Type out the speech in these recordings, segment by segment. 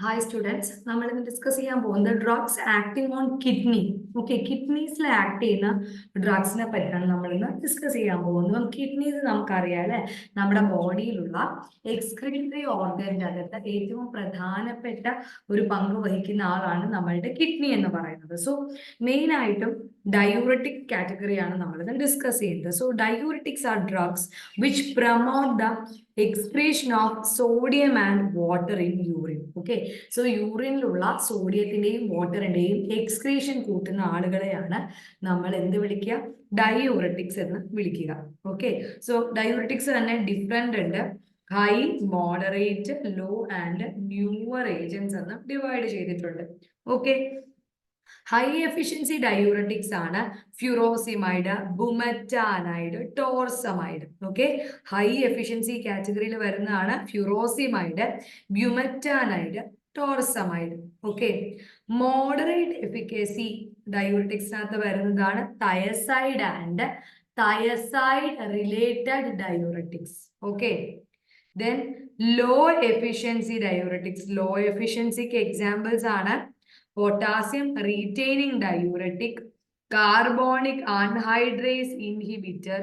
Hi students, നമ്മൾ ഇന്ന് discuss ചെയ്യാൻ പോകുന്നത് drugs acting on kidney. Okay, കിഡ്നീസിൽ ആക്ട് ചെയ്യുന്ന ഡ്രഗ്സിനെ പറ്റിയാണ് നമ്മൾ ഇന്ന് ഡിസ്കസ് ചെയ്യാൻ പോകുന്നത്. കിഡ്നീസ് നമുക്കറിയാം അല്ലെ, നമ്മുടെ ബോഡിയിലുള്ള എക്സ്ക്രീറ്ററി ഓർഗൻ്റെ അകത്ത് ഏറ്റവും പ്രധാനപ്പെട്ട ഒരു പങ്ക് വഹിക്കുന്ന ആളാണ് നമ്മളുടെ കിഡ്നി എന്ന് പറയുന്നത്. സോ മെയിൻ ആയിട്ടും ഡയൂററ്റിക് കാറ്റഗറിയാണ് നമ്മളിന്ന് ഡിസ്കസ് ചെയ്യുന്നത്. So diuretics are drugs which promote the excretion of sodium and water in urine. Okay, so യൂറിനിലുള്ള സോഡിയത്തിന്റെയും വാട്ടറിന്റെയും എക്സ്ക്രീഷൻ കൂട്ടുന്ന ആളുകളെയാണ് നമ്മൾ എന്ത് വിളിക്കുക? ഡയൂററ്റിക്സ് എന്ന് വിളിക്കുക. ഓക്കെ, സോ ഡയൂററ്റിക്സ് തന്നെ ഡിഫറെന്റ് ഉണ്ട്. High, moderate, low and newer agents എന്ന് ഡിവൈഡ് ചെയ്തിട്ടുണ്ട്. ഓക്കെ, ഹൈ എഫിഷ്യൻസി ഡയൂററ്റിക്സ് ആണ് furosemide, bumetanide, torsemide. Okay, high efficiency കാറ്റഗറിയിൽ വരുന്നതാണ് ഫ്യൂറോസിമൈഡ്, ബ്യൂമറ്റാനൈഡ്, ടോർസമൈഡ്. ഓക്കെ, മോഡറേറ്റ് എഫിക്കസി ഡയൂററ്റിക്സിനകത്ത് വരുന്നതാണ് thiazide and thiazide related diuretics. Okay, then low efficiency diuretics. Low efficiency के examples ആണ് potassium retaining diuretic, carbonic anhydrase inhibitor,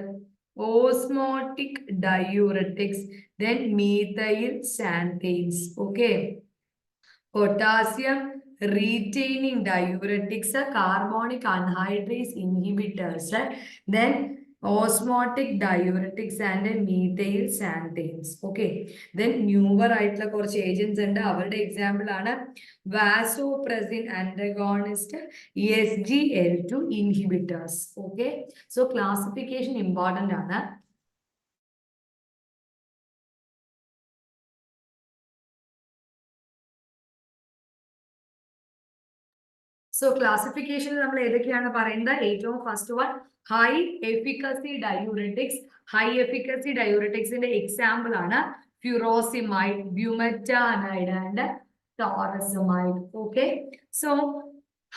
osmotic diuretics, then methyl xanthanes. Okay, potassium retaining diuretics, carbonic anhydrase inhibitors, then osmotic diuretics and methyl xanthanes. Okay, then newer ആയിട്ടുള്ള കുറച്ച് agents ഉണ്ട്. അവരുടെ example ആണ് vasopressin antagonist, SGL2 inhibitors. Okay, so classification important ആണ്. So classification നമ്മൾ ഏതൊക്കെയാണ് പറയുന്നത്? ഏറ്റവും first one high efficacy diuretics. High efficacy ഡയൂററ്റിക്സിന്റെ എക്സാമ്പിൾ ആണ് furosemide, bumetanide and torasemide. Okay, so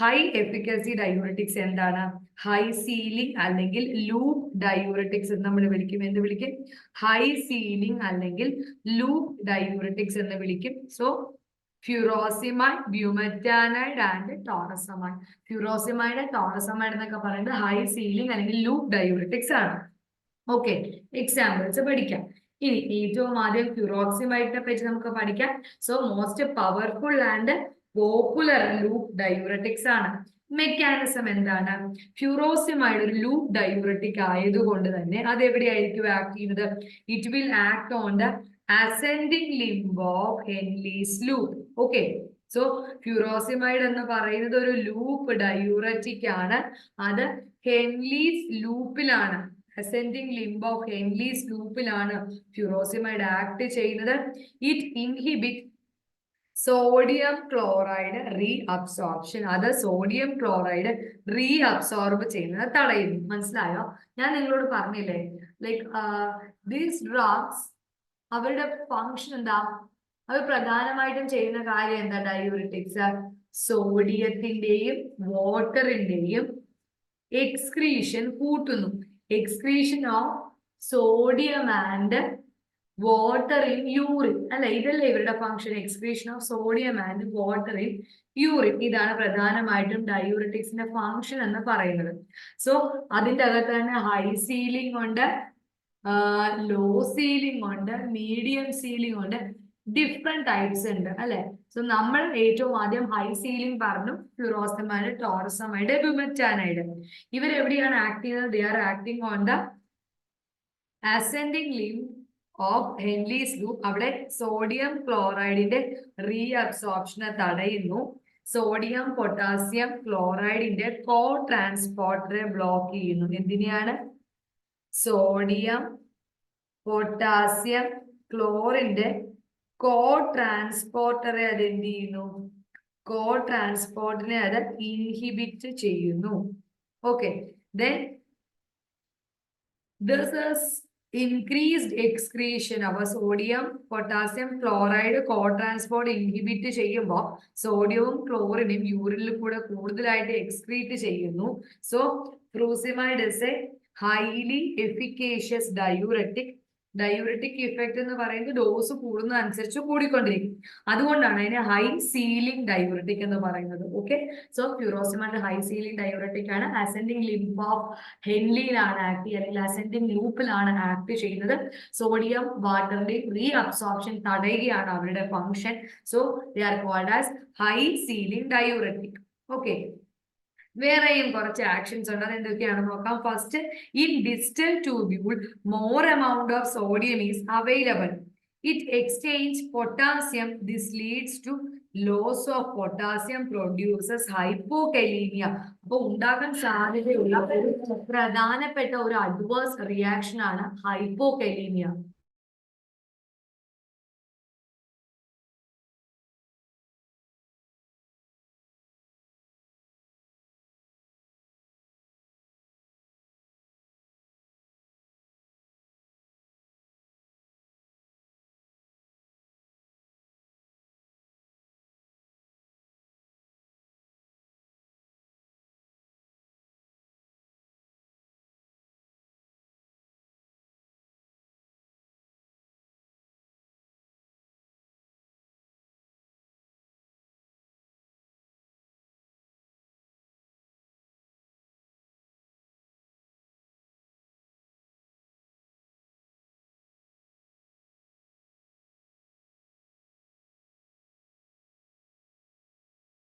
high efficacy diuretics എന്താണ്? ഹൈ സീലിംഗ് അല്ലെങ്കിൽ ലൂപ്പ് ഡയൂററ്റിക്സ് എന്ന് നമ്മൾ വിളിക്കും. എന്ത് വിളിക്കും? ഹൈ സീലിംഗ് അല്ലെങ്കിൽ ലൂപ്പ് ഡയൂററ്റിക്സ് എന്ന് വിളിക്കും. So ഫ്യൂറോസിമൈഡ്, bumetanide and ടോറസമൈഡ്. ഫ്യൂറോസിമൈഡ്, ടോറസമൈഡ് എന്നൊക്കെ പറയുന്നത് ഹൈ സീലിംഗ് അല്ലെങ്കിൽ ലൂപ്പ് ഡയൂററ്റിക്സ് ആണ്. ഓക്കെ, എക്സാമ്പിൾസ് പഠിക്കാം. ഇനി ഏറ്റവും ആദ്യം ഫ്യൂറോക്സിമൈഡിനെ പറ്റി നമുക്ക് പഠിക്കാം. So most powerful and popular loop diuretics ആണ്. മെക്കാനിസം എന്താണ്? ഫ്യൂറോസിമൈഡ് ഒരു ലൂപ്പ് ഡയൂററ്റിക് ആയതുകൊണ്ട് തന്നെ അത് എവിടെയായിരിക്കും ആക്ട് ചെയ്യുന്നത്? It will act on the ascending limb of Henle's loop. Okay, so furosemide എന്ന് പറയുന്നത് ഒരു ലൂപ്പ് ഡയൂററ്റിക് ആണ്. അത് ഹെൻലീസ് ലൂപ്പിലാണ്, ascending limb of Henle's ലൂപ്പിലാണ് ഫ്യൂറോസിമൈഡ് ആക്ട് ചെയ്യുന്നത്. It inhibit sodium chloride reabsorption. അത് സോഡിയം ക്ലോറൈഡ് റീഅബ്സോർബ് ചെയ്യുന്നത് തടയുന്നു. മനസ്സിലായോ? ഞാൻ നിങ്ങളോട് പറഞ്ഞില്ലേ, ലൈക്ക് ദീസ് ഡ്രഗ്സ് അവരുടെ ഫങ്ഷൻ എന്താ? അവർ പ്രധാനമായിട്ടും ചെയ്യുന്ന കാര്യം എന്താ? ഡയൂറിറ്റിക്സ് സോഡിയത്തിന്റെയും വാട്ടറിന്റെയും എക്സ്ക്രീഷൻ കൂട്ടുന്നു. Excretion of sodium and water in urine അല്ലെ, ഇതല്ലേ ഇവരുടെ function? Excretion of sodium and water in urine. ഇതാണ് പ്രധാനമായിട്ടും ഡയൂറിറ്റിക്സിന്റെ ഫങ്ഷൻ എന്ന് പറയുന്നത്. സോ അതിന്റെ അകത്ത് തന്നെ ഹൈ സീലിംഗ് ഉണ്ട്, ലോ സീലിംഗ് ഉണ്ട്, മീഡിയം സീലിംഗ് ഉണ്ട്, ഡിഫറെന്റ് ടൈപ്സ് ഉണ്ട് അല്ലെ. സോ നമ്മൾ ഏറ്റവും ആദ്യം ഹൈ സീലിംഗ് പറഞ്ഞു, ഫ്യൂറോസമൈഡ്, ടോറസമൈഡ്, ബ്യൂമറ്റാനൈഡ്. ഇവരെവിടെയാണ് ആക്ട് ചെയ്യുന്നത്? They are acting on the ascending limb of Henley's loop. അവിടെ സോഡിയം ക്ലോറൈഡിന്റെ റീഅബ്സോർപ്ഷനെ തടയുന്നു. സോഡിയം പൊട്ടാസ്യം ക്ലോറൈഡിന്റെ കോ ട്രാൻസ്പോർട്ടറെ ബ്ലോക്ക് ചെയ്യുന്നു. എന്തിനെയാണ്? സോഡിയം പൊട്ടാസ്യം ക്ലോറിന്റെ കോ ട്രാൻസ്പോർട്ടറെ അത് എന്ത് ചെയ്യുന്നു? കോ ട്രാൻസ്പോർട്ടിനെ അത് ഇൻഹിബിറ്റ് ചെയ്യുന്നു. Okay, then this is increased excretion of sodium potassium chloride co transport inhibit ചെയ്യുമ്പോൾ സോഡിയവും ക്ലോറിനും യൂറിനിൽ കൂടെ കൂടുതലായിട്ട് എക്സ്ക്രീറ്റ് ചെയ്യുന്നു. So furosemide is a highly efficacious diuretic diuretic effect എന്ന് പറയുന്നത് ഡോസ് കൂടുന്നതനുസരിച്ച് കൂടിക്കൊണ്ടിരിക്കും. അതുകൊണ്ടാണ് അതിനെ ഹൈ സീലിംഗ് ഡയൂറിറ്റിക് എന്ന് പറയുന്നത്. Okay, so furosemide high ceiling diuretic ആണ്. അസെൻഡിങ് ലിംബ് ഓഫ് ഹെൻലിയിലാണ് ആക്ട് ചെയ്യുക, അല്ലെങ്കിൽ അസെൻഡിങ് ലൂപ്പിലാണ് ആക്ട് ചെയ്യുന്നത്. സോഡിയം വാട്ടറിന്റെ റീ അബ്സോർപ്ഷൻ തടയുകയാണ് അവരുടെ function. So they are called as high ceiling diuretic. Okay, വേറെയും കുറച്ച് ആക്ഷൻസ് ഉണ്ട്, അത് എന്തൊക്കെയാണെന്ന് നോക്കാം. First, in distal tubule more amount of sodium is available, it exchange potassium, this leads to loss of potassium, produces hypokalemia. അപ്പൊ ഉണ്ടാക്കാൻ സാധ്യതയുള്ള ഒരു പ്രധാനപ്പെട്ട ഒരു അഡ്വേഴ്സ് റിയാക്ഷൻ ആണ് ഹൈപ്പോകലീമിയ.